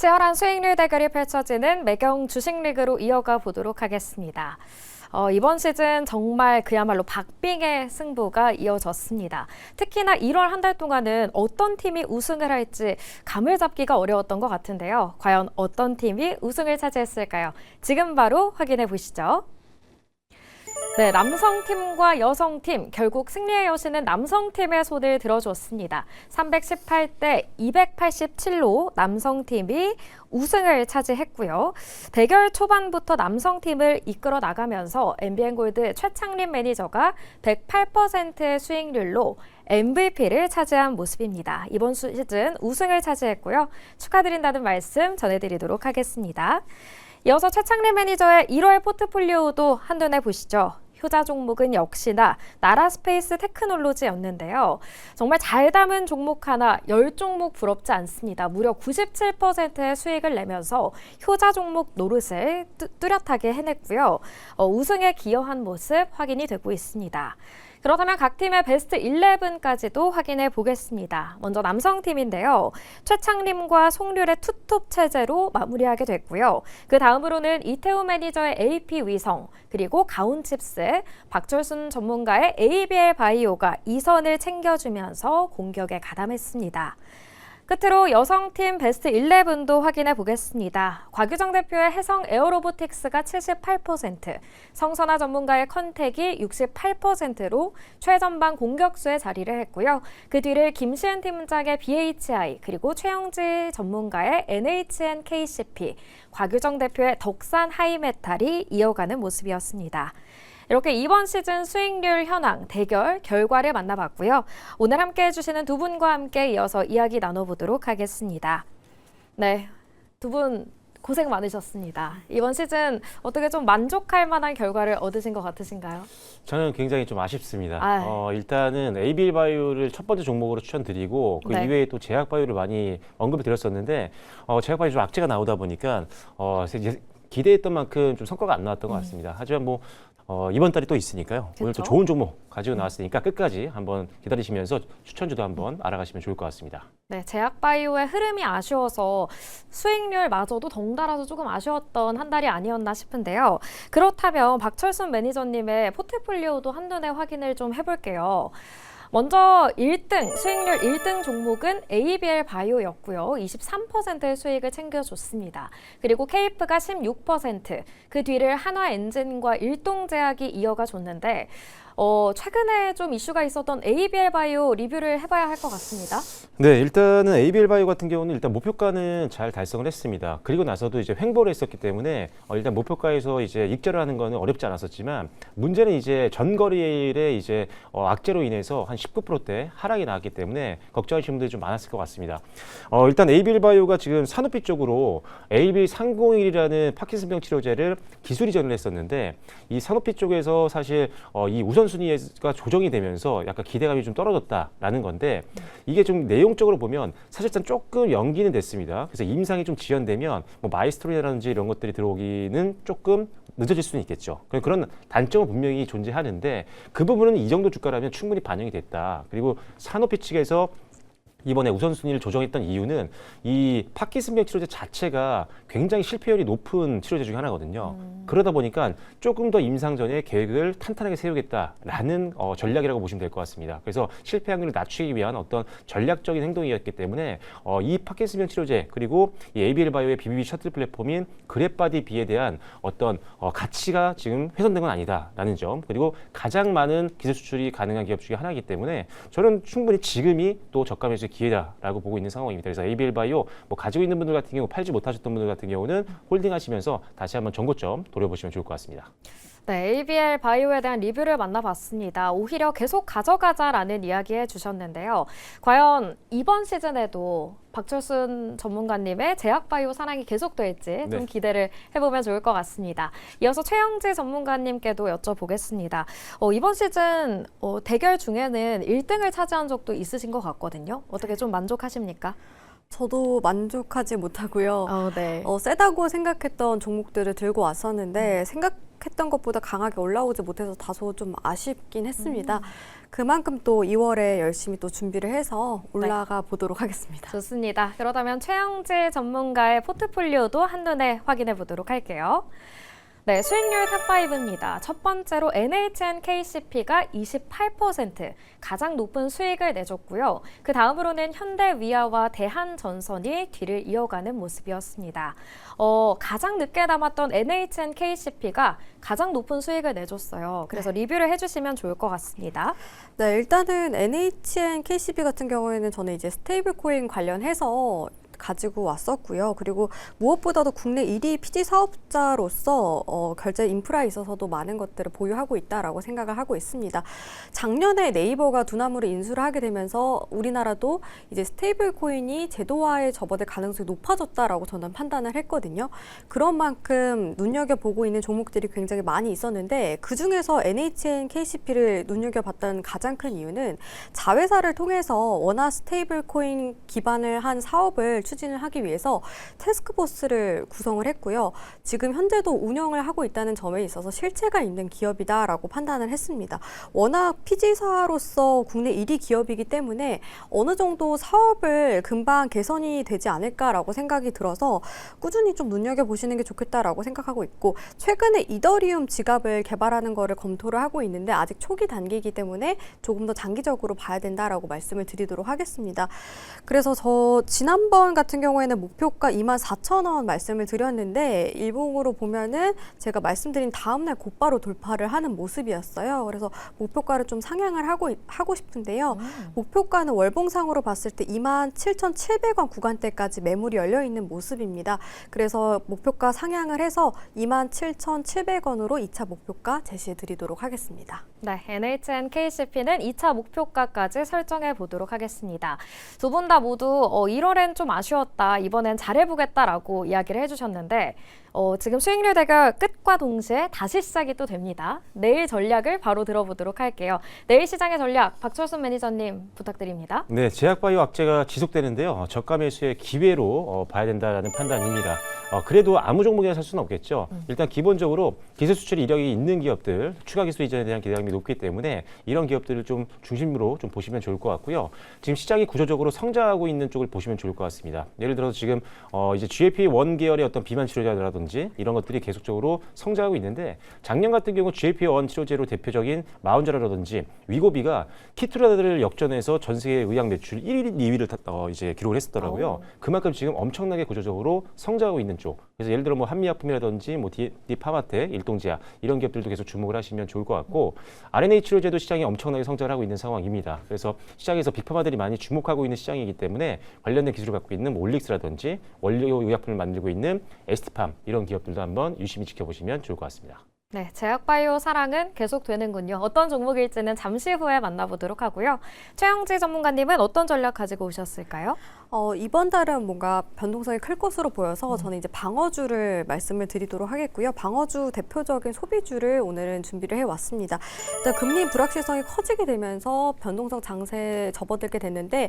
치열한 수익률 대결이 펼쳐지는 매경 주식리그로 이어가 보도록 하겠습니다. 이번 시즌 정말 그야말로 박빙의 승부가 이어졌습니다. 특히나 1월 한 달 동안은 어떤 팀이 우승을 할지 감을 잡기가 어려웠던 것 같은데요. 과연 어떤 팀이 우승을 차지했을까요? 지금 바로 확인해 보시죠. 네, 남성팀과 여성팀, 결국 승리의 여신은 남성팀의 손을 들어줬습니다. 318대 287로 남성팀이 우승을 차지했고요. 대결 초반부터 남성팀을 이끌어 나가면서 MBN골드 최창림 매니저가 108%의 수익률로 MVP를 차지한 모습입니다. 이번 시즌 우승을 차지했고요. 축하드린다는 말씀 전해드리도록 하겠습니다. 이어서 최창림 매니저의 1월 포트폴리오도 한눈에 보시죠. 효자 종목은 역시나 나라스페이스 테크놀로지였는데요. 정말 잘 담은 종목 하나 10종목 부럽지 않습니다. 무려 97%의 수익을 내면서 효자 종목 노릇을 뚜렷하게 해냈고요. 우승에 기여한 모습 확인이 되고 있습니다. 그렇다면 각 팀의 베스트 11까지도 확인해 보겠습니다. 먼저 남성팀인데요. 최창림과 송률의 투톱 체제로 마무리하게 됐고요. 그 다음으로는 이태우 매니저의 AP위성, 그리고 가온칩스, 박철순 전문가의 ABL 바이오가 2선을 챙겨주면서 공격에 가담했습니다. 끝으로 여성팀 베스트 11도 확인해 보겠습니다. 곽유정 대표의 해성 에어로보틱스가 78%, 성선아 전문가의 컨택이 68%로 최전방 공격수에 자리를 했고요. 그 뒤를 김시은 팀장의 BHI, 그리고 최영지 전문가의 NHN KCP, 곽유정 대표의 덕산 하이메탈이 이어가는 모습이었습니다. 이렇게 이번 시즌 수익률 현황, 대결, 결과를 만나봤고요. 오늘 함께 해주시는 두 분과 함께 이어서 이야기 나눠보도록 하겠습니다. 네, 두 분 고생 많으셨습니다. 이번 시즌 어떻게 좀 만족할 만한 결과를 얻으신 것 같으신가요? 저는 굉장히 좀 아쉽습니다. 일단은 ABL 바이오를 첫 번째 종목으로 추천드리고 그 네. 이외에 또 제약 바이오를 많이 언급을 드렸었는데 제약 바이오 좀 악재가 나오다 보니까 기대했던 만큼 좀 성과가 안 나왔던 것 같습니다. 하지만 뭐 이번 달이 또 있으니까요. 그쵸? 오늘 또 좋은 종목 가지고 나왔으니까 끝까지 한번 기다리시면서 추천주도 한번 알아가시면 좋을 것 같습니다. 네, 제약바이오의 흐름이 아쉬워서 수익률마저도 덩달아서 조금 아쉬웠던 한 달이 아니었나 싶은데요. 그렇다면 박철순 매니저님의 포트폴리오도 한눈에 확인을 좀 해볼게요. 먼저 1등, 수익률 1등 종목은 ABL 바이오였고요. 23%의 수익을 챙겨줬습니다. 그리고 케이프가 16%, 그 뒤를 한화엔진과 일동제약이 이어가 줬는데 최근에 좀 이슈가 있었던 ABL 바이오 리뷰를 해봐야 할 것 같습니다. 네, 일단은 ABL 바이오 같은 경우는 일단 목표가는 잘 달성을 했습니다. 그리고 나서도 이제 횡보를 했었기 때문에 일단 목표가에서 이제 익절을 하는 거는 어렵지 않았었지만 문제는 이제 전거래일에 이제 악재로 인해서 한 19%대 하락이 나왔기 때문에 걱정하시는 분들이 좀 많았을 것 같습니다. 일단 ABL 바이오가 지금 산업비 쪽으로 AB301이라는 파킨슨병 치료제를 기술 이전을 했었는데 이 산업비 쪽에서 사실 이 우선순위가 조정이 되면서 약간 기대감이 좀 떨어졌다라는 건데 이게 좀 내용적으로 보면 사실상 조금 연기는 됐습니다. 그래서 임상이 좀 지연되면 뭐 마이스토리라든지 이런 것들이 들어오기는 조금 늦어질 수는 있겠죠. 그런 단점은 분명히 존재하는데 그 부분은 이 정도 주가라면 충분히 반영이 됐다. 그리고 산업비 측에서 이번에 우선순위를 조정했던 이유는 이 파킨슨병 치료제 자체가 굉장히 실패율이 높은 치료제 중에 하나거든요. 그러다 보니까 조금 더 임상 전에 계획을 탄탄하게 세우겠다라는 전략이라고 보시면 될 것 같습니다. 그래서 실패 확률을 낮추기 위한 어떤 전략적인 행동이었기 때문에 이 파킨슨병 치료제 그리고 이 ABL 바이오의 BBB 셔틀 플랫폼인 그랩바디 B에 대한 어떤 가치가 지금 훼손된 건 아니다라는 점, 그리고 가장 많은 기술 수출이 가능한 기업 중에 하나이기 때문에 저는 충분히 지금이 또 저가매수 기회다라고 보고 있는 상황입니다. 그래서 ABL 바이오 가지고 있는 분들 같은 경우 팔지 못하셨던 분들 같은 경우는 홀딩하시면서 다시 한번 정고점 노려보시면 좋을 것 같습니다. 네, ABL 바이오에 대한 리뷰를 만나봤습니다. 오히려 계속 가져가자라는 이야기 해주셨는데요. 과연 이번 시즌에도 박철순 전문가님의 제약바이오 사랑이 계속될지 좀 기대를 해보면 좋을 것 같습니다. 이어서 최영지 전문가님께도 여쭤보겠습니다. 이번 시즌 대결 중에는 1등을 차지한 적도 있으신 것 같거든요. 어떻게 좀 만족하십니까? 저도 만족하지 못하고요. 네. 세다고 생각했던 종목들을 들고 왔었는데 생각했던 것보다 강하게 올라오지 못해서 다소 좀 아쉽긴 했습니다. 그만큼 또 2월에 열심히 또 준비를 해서 올라가 보도록 하겠습니다. 좋습니다. 그렇다면 최영재 전문가의 포트폴리오도 한눈에 확인해 보도록 할게요. 네, 수익률 탑5입니다. 첫 번째로 NHNKCP가 28% 가장 높은 수익을 내줬고요. 그 다음으로는 현대위아와 대한전선이 뒤를 이어가는 모습이었습니다. 가장 늦게 남았던 NHNKCP가 가장 높은 수익을 내줬어요. 그래서 리뷰를 해주시면 좋을 것 같습니다. 네, 일단은 NHNKCP 같은 경우에는 저는 이제 스테이블 코인 관련해서 가지고 왔었고요. 그리고 무엇보다도 국내 1위 피지 사업자로서 결제 인프라에 있어서도 많은 것들을 보유하고 있다라고 생각을 하고 있습니다. 작년에 네이버가 두나무를 인수를 하게 되면서 우리나라도 이제 스테이블 코인이 제도화에 접어들 가능성이 높아졌다라고 저는 판단을 했거든요. 그런 만큼 눈여겨보고 있는 종목들이 굉장히 많이 있었는데 그중에서 NHNKCP를 눈여겨봤던 가장 큰 이유는 자회사를 통해서 원화 스테이블 코인 기반을 한 사업을 추진을 하기 위해서 태스크포스를 구성을 했고요. 지금 현재도 운영을 하고 있다는 점에 있어서 실체가 있는 기업이다라고 판단을 했습니다. 워낙 피지사로서 국내 1위 기업이기 때문에 어느 정도 사업을 금방 개선이 되지 않을까라고 생각이 들어서 꾸준히 좀 눈여겨보시는 게 좋겠다라고 생각하고 있고 최근에 이더리움 지갑을 개발하는 거를 검토를 하고 있는데 아직 초기 단계이기 때문에 조금 더 장기적으로 봐야 된다라고 말씀을 드리도록 하겠습니다. 그래서 저 지난번 같은 경우에는 목표가 24,000원 말씀을 드렸는데 일봉으로 보면은 제가 말씀드린 다음날 곧바로 돌파를 하는 모습이었어요. 그래서 목표가를 좀 상향을 하고 싶은데요. 목표가는 월봉상으로 봤을 때 27,700원 구간대까지 매물이 열려 있는 모습입니다. 그래서 목표가 상향을 해서 27,700원으로 2차 목표가 제시해 드리도록 하겠습니다. 네, NHNKCP는 2차 목표가까지 설정해 보도록 하겠습니다. 두 분 다 모두 1월엔 좀 아쉬웠다, 이번엔 잘해보겠다라고 이야기를 해주셨는데 지금 수익률 대결 끝과 동시에 다시 시작이 또 됩니다. 내일 전략을 바로 들어보도록 할게요. 내일 시장의 전략 박철순 매니저님 부탁드립니다. 네, 제약바이오 악재가 지속되는데요. 저가 매수의 기회로 봐야 된다는 판단입니다. 그래도 아무 종목이나 살 수는 없겠죠. 일단 기본적으로 기술 수출 이력이 있는 기업들, 추가 기술 이전에 대한 기대감이 높기 때문에 이런 기업들을 좀 중심으로 좀 보시면 좋을 것 같고요. 지금 시장이 구조적으로 성장하고 있는 쪽을 보시면 좋을 것 같습니다. 예를 들어서 지금 이제 GLP-1 계열의 어떤 비만 치료제라든지 이런 것들이 계속적으로 성장하고 있는데 작년 같은 경우 GLP-1 치료제로 대표적인 마운저라든지 위고비가 키투라를 역전해서 전 세계 의약 매출 1위, 2위를 이제 기록을 했었더라고요. 그만큼 지금 엄청나게 구조적으로 성장하고 있는 쪽. 그래서 예를 들어 뭐 한미약품이라든지 뭐 디파마텍, 일동제약 이런 기업들도 계속 주목을 하시면 좋을 것 같고 RNA 치료제도 시장이 엄청나게 성장을 하고 있는 상황입니다. 그래서 시장에서 빅파마들이 많이 주목하고 있는 시장이기 때문에 관련된 기술을 갖고 있는 올릭스라든지 원료 의약품을 만들고 있는 에스티팜 이런 기업들도 한번 유심히 지켜보시면 좋을 것 같습니다. 네, 제약바이오 사랑은 계속되는군요. 어떤 종목일지는 잠시 후에 만나보도록 하고요. 최영지 전문가님은 어떤 전략 가지고 오셨을까요? 이번 달은 뭔가 변동성이 클 것으로 보여서 저는 이제 방어주를 말씀을 드리도록 하겠고요. 방어주 대표적인 소비주를 오늘은 준비를 해왔습니다. 일단 금리 불확실성이 커지게 되면서 변동성 장세에 접어들게 됐는데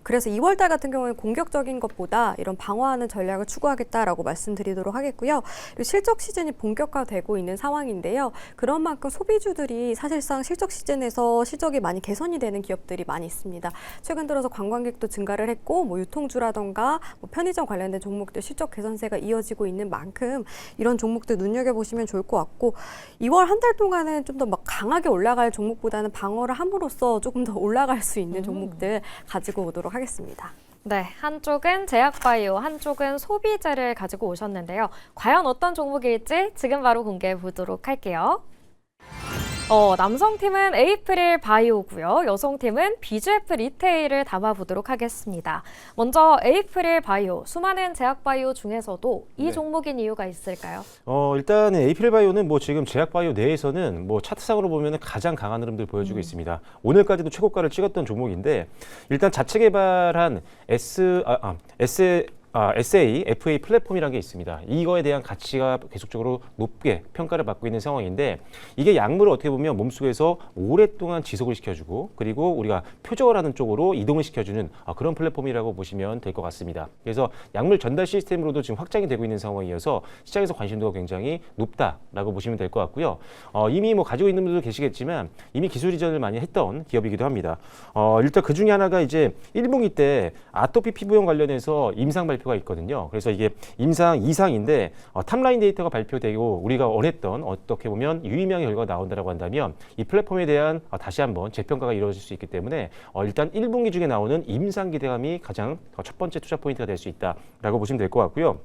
그래서 2월 달 같은 경우에 공격적인 것보다 이런 방어하는 전략을 추구하겠다라고 말씀드리도록 하겠고요. 그리고 실적 시즌이 본격화되고 있는 상황인데요. 그런 만큼 소비주들이 사실상 실적 시즌에서 실적이 많이 개선이 되는 기업들이 많이 있습니다. 최근 들어서 관광객도 증가를 했고 뭐 유통주라던가 뭐 편의점 관련된 종목들 실적 개선세가 이어지고 있는 만큼 이런 종목들 눈여겨보시면 좋을 것 같고 2월 한 달 동안은 좀 더 막 강하게 올라갈 종목보다는 방어를 함으로써 조금 더 올라갈 수 있는 종목들 가지고 오도록 하겠습니다. 네, 한쪽은 제약바이오, 한쪽은 소비재를 가지고 오셨는데요. 과연 어떤 종목일지 지금 바로 공개해 보도록 할게요. 남성팀은 에이프릴 바이오고요. 여성팀은 BGF 리테일을 담아보도록 하겠습니다. 먼저 에이프릴 바이오, 수많은 제약바이오 중에서도 이 종목인 이유가 있을까요? 일단 에이프릴 바이오는 뭐 지금 제약바이오 내에서는 뭐 차트상으로 보면 가장 강한 흐름들 보여주고 있습니다. 오늘까지도 최고가를 찍었던 종목인데 일단 자체 개발한 SA, FA 플랫폼이라는 게 있습니다. 이거에 대한 가치가 계속적으로 높게 평가를 받고 있는 상황인데 이게 약물을 어떻게 보면 몸속에서 오랫동안 지속을 시켜주고 그리고 우리가 표적을 하는 쪽으로 이동을 시켜주는 그런 플랫폼이라고 보시면 될 것 같습니다. 그래서 약물 전달 시스템으로도 지금 확장이 되고 있는 상황이어서 시장에서 관심도가 굉장히 높다라고 보시면 될 것 같고요. 이미 뭐 가지고 있는 분들도 계시겠지만 이미 기술 이전을 많이 했던 기업이기도 합니다. 일단 그 중에 하나가 이제 1분기 때 아토피 피부염 관련해서 임상 발표가 있거든요. 그래서 이게 임상 2상인데 탑라인 데이터가 발표되고 우리가 원했던 어떻게 보면 유의미한 결과가 나온다라고 한다면 이 플랫폼에 대한 다시 한번 재평가가 이루어질 수 있기 때문에 일단 1분기 중에 나오는 임상 기대감이 가장 첫 번째 투자 포인트가 될 수 있다라고 보시면 될 것 같고요.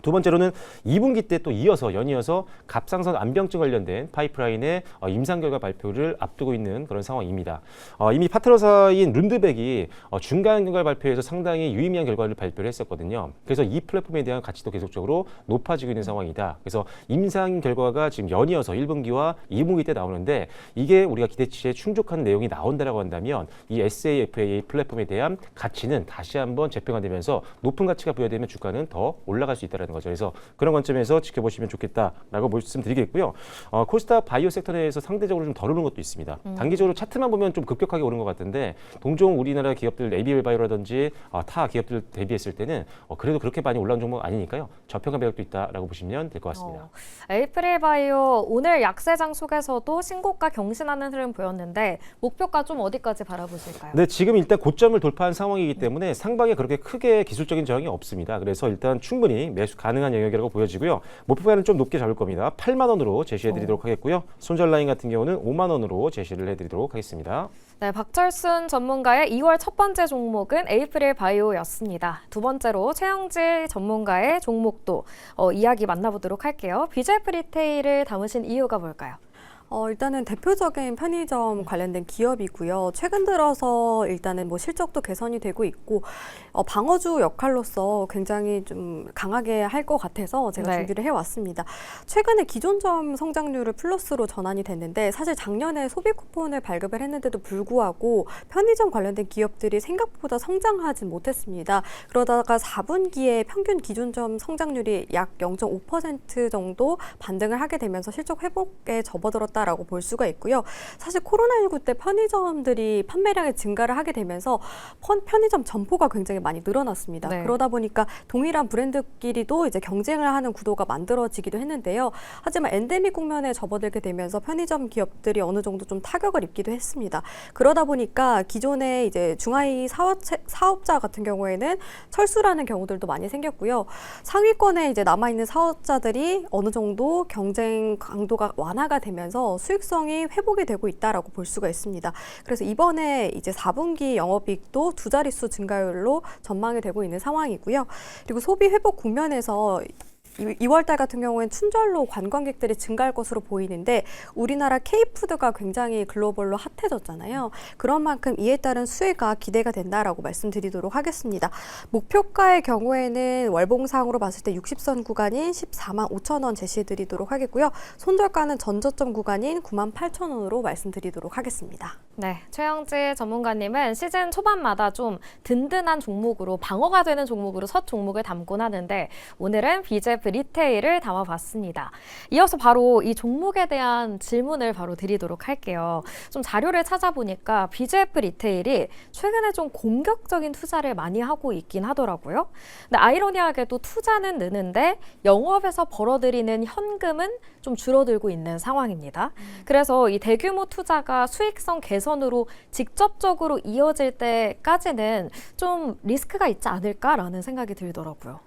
두 번째로는 2분기 때 또 연이어서 갑상선 암병증 관련된 파이프라인의 임상 결과 발표를 앞두고 있는 그런 상황입니다. 이미 파트너사인 룬드백이 중간 결과 발표에서 상당히 유의미한 결과를 발표를 했었거든요. 그래서 이 플랫폼에 대한 가치도 계속적으로 높아지고 있는 상황이다. 그래서 임상 결과가 지금 연이어서 1분기와 2분기 때 나오는데 이게 우리가 기대치에 충족한 내용이 나온다라고 한다면 이 SAFA 플랫폼에 대한 가치는 다시 한번 재평가되면서 높은 가치가 부여되면 주가는 더 올라갈 수 있다는 거죠. 그래서 그런 관점에서 지켜보시면 좋겠다라고 말씀드리겠고요. 코스닥 바이오 섹터 내에서 상대적으로 좀 덜 오른 것도 있습니다. 단기적으로 차트만 보면 좀 급격하게 오른 것 같은데 동종 우리나라 기업들 ABL 바이오라든지 타 기업들 대비했을 때는 그래도 그렇게 많이 올라온 종목 아니니까요. 저평가 매력도 있다라고 보시면 될 것 같습니다. 에이프릴 바이오 오늘 약세장 속에서도 신고가 경신하는 흐름 보였는데 목표가 좀 어디까지 바라보실까요? 네, 지금 일단 고점을 돌파한 상황이기 때문에 상방에 그렇게 크게 기술적인 저항이 없습니다. 그래서 일단 충분히 매수 가능한 영역이라고 보여지고요. 목표가는 좀 높게 잡을 겁니다. 8만 원으로 제시해드리도록 하겠고요. 손절 라인 같은 경우는 5만 원으로 제시를 해드리도록 하겠습니다. 네, 박철순 전문가의 2월 첫 번째 종목은 에이프릴 바이오였습니다. 두 번째로 최영질 전문가의 종목도 이야기 만나보도록 할게요. BJF 리테일을 담으신 이유가 뭘까요? 일단은 대표적인 편의점 관련된 기업이고요. 최근 들어서 일단은 뭐 실적도 개선이 되고 있고 방어주 역할로서 굉장히 좀 강하게 할 것 같아서 제가 준비를 해왔습니다. 최근에 기존점 성장률을 플러스로 전환이 됐는데 사실 작년에 소비 쿠폰을 발급을 했는데도 불구하고 편의점 관련된 기업들이 생각보다 성장하지 못했습니다. 그러다가 4분기에 평균 기존점 성장률이 약 0.5% 정도 반등을 하게 되면서 실적 회복에 접어들었다 라고 볼 수가 있고요. 사실 코로나19 때 편의점들이 판매량이 증가를 하게 되면서 편의점 점포가 굉장히 많이 늘어났습니다. 네. 그러다 보니까 동일한 브랜드끼리도 이제 경쟁을 하는 구도가 만들어지기도 했는데요. 하지만 엔데믹 국면에 접어들게 되면서 편의점 기업들이 어느 정도 좀 타격을 입기도 했습니다. 그러다 보니까 기존의 이제 중하위 사업자 같은 경우에는 철수라는 경우들도 많이 생겼고요. 상위권에 이제 남아있는 사업자들이 어느 정도 경쟁 강도가 완화가 되면서 수익성이 회복이 되고 있다라고 볼 수가 있습니다. 그래서 이번에 이제 4분기 영업이익도 두 자릿수 증가율로 전망이 되고 있는 상황이고요. 그리고 소비 회복 국면에서 2월달 같은 경우엔 춘절로 관광객들이 증가할 것으로 보이는데 우리나라 K푸드가 굉장히 글로벌로 핫해졌잖아요. 그런 만큼 이에 따른 수혜가 기대가 된다라고 말씀드리도록 하겠습니다. 목표가의 경우에는 월봉상으로 봤을 때 60선 구간인 14만 5천 원 제시해드리도록 하겠고요. 손절가는 전저점 구간인 9만 8천 원으로 말씀드리도록 하겠습니다. 네, 최영질 전문가님은 시즌 초반마다 좀 든든한 종목으로 방어가 되는 종목으로 첫 종목을 담곤 하는데 오늘은 BJF 리테일을 담아봤습니다. 이어서 바로 이 종목에 대한 질문을 바로 드리도록 할게요. 좀 자료를 찾아보니까 BJF 리테일이 최근에 좀 공격적인 투자를 많이 하고 있긴 하더라고요. 근데 아이러니하게도 투자는 느는데 영업에서 벌어들이는 현금은 좀 줄어들고 있는 상황입니다. 그래서 이 대규모 투자가 수익성 개선으로 직접적으로 이어질 때까지는 좀 리스크가 있지 않을까라는 생각이 들더라고요.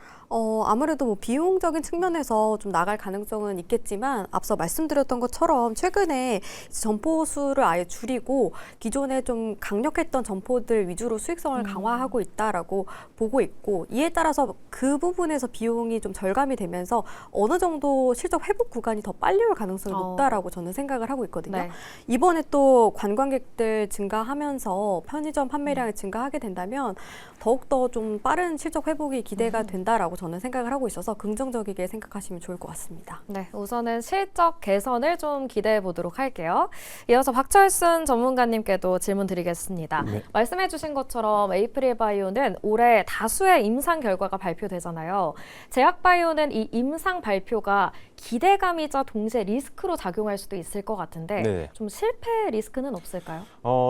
아무래도 뭐 비용적인 측면에서 좀 나갈 가능성은 있겠지만 앞서 말씀드렸던 것처럼 최근에 점포 수를 아예 줄이고 기존에 좀 강력했던 점포들 위주로 수익성을 강화하고 있다라고 보고 있고 이에 따라서 그 부분에서 비용이 좀 절감이 되면서 어느 정도 실적 회복 구간이 더 빨리 올 가능성이 높다라고 저는 생각을 하고 있거든요. 네. 이번에 또 관광객들 증가하면서 편의점 판매량이 증가하게 된다면 더욱더 좀 빠른 실적 회복이 기대가 된다라고 저는 생각을 하고 있어서 긍정적이게 생각하시면 좋을 것 같습니다. 네, 우선은 실적 개선을 좀 기대해 보도록 할게요. 이어서 박철순 전문가님께도 질문 드리겠습니다. 네. 말씀해 주신 것처럼 에이프릴 바이오는 올해 다수의 임상 결과가 발표되잖아요. 제약 바이오는 이 임상 발표가 기대감이자 동시에 리스크로 작용할 수도 있을 것 같은데 네. 좀 실패 리스크는 없을까요?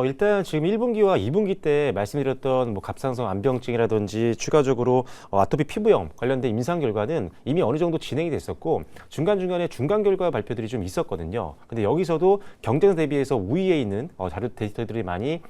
일단 지금 1분기와 2분기 때 말씀드렸던 뭐 갑상선 암병증이라든지 추가적으로 아토피 피부염 관련된 임상 결과는 이미 어느 정도 진행이 됐었고 중간중간에 중간 결과 발표들이 좀 있었거든요. 근데 여기서도 경쟁 대비해서 우위에 있는 자료 데이터들이 많이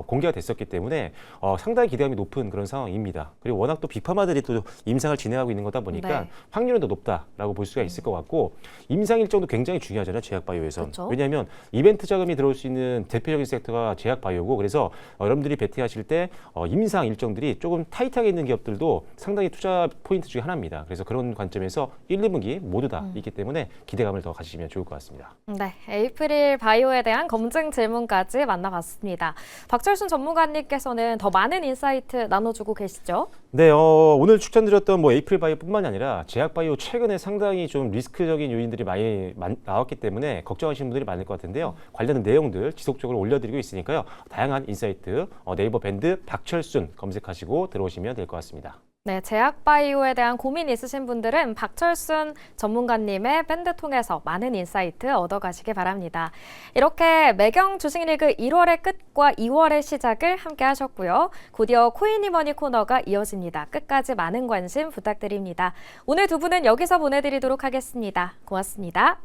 공개가 됐었기 때문에 상당히 기대감이 높은 그런 상황입니다. 그리고 워낙 또 빅파마들이 또 임상을 진행하고 있는 거다 보니까 네. 확률은 더 높다라고 볼 수가 있을 것 같고 임상 일정도 굉장히 중요하잖아요. 제약 바이오에서. 그렇죠. 왜냐하면 이벤트 자금이 들어올 수 있는 대표적인 섹터가 제약 바이오고 그래서 여러분들이 베팅하실 때 임상 일정들이 조금 타이트하게 있는 기업들도 상당히 투자 포인트 중에 하나입니다. 그래서 그런 관점에서 1, 2분기 모두 다 있기 때문에 기대감을 더 가지시면 좋을 것 같습니다. 네, 에이프릴 바이오에 대한 검증 질문까지 만나봤습니다. 박철순 전문가님께서는 더 많은 인사이트 나눠주고 계시죠? 네, 오늘 추천드렸던 뭐 에이프릴 바이오뿐만이 아니라 제약 바이오 최근에 상당히 좀 리스크적인 요인들이 많이 나왔기 때문에 걱정하시는 분들이 많을 것 같은데요. 관련된 내용들 지속적으로 올려드리고 있으니까요. 다양한 인사이트 네이버 밴드 박철순 검색하시고 들어오시면 될 것 같습니다. 네, 제약 바이오에 대한 고민 있으신 분들은 박철순 전문가님의 밴드 통해서 많은 인사이트 얻어가시기 바랍니다. 이렇게 매경 주식리그 1월의 끝과 2월의 시작을 함께 하셨고요. 곧이어 코이니머니 코너가 이어집니다. 끝까지 많은 관심 부탁드립니다. 오늘 두 분은 여기서 보내드리도록 하겠습니다. 고맙습니다.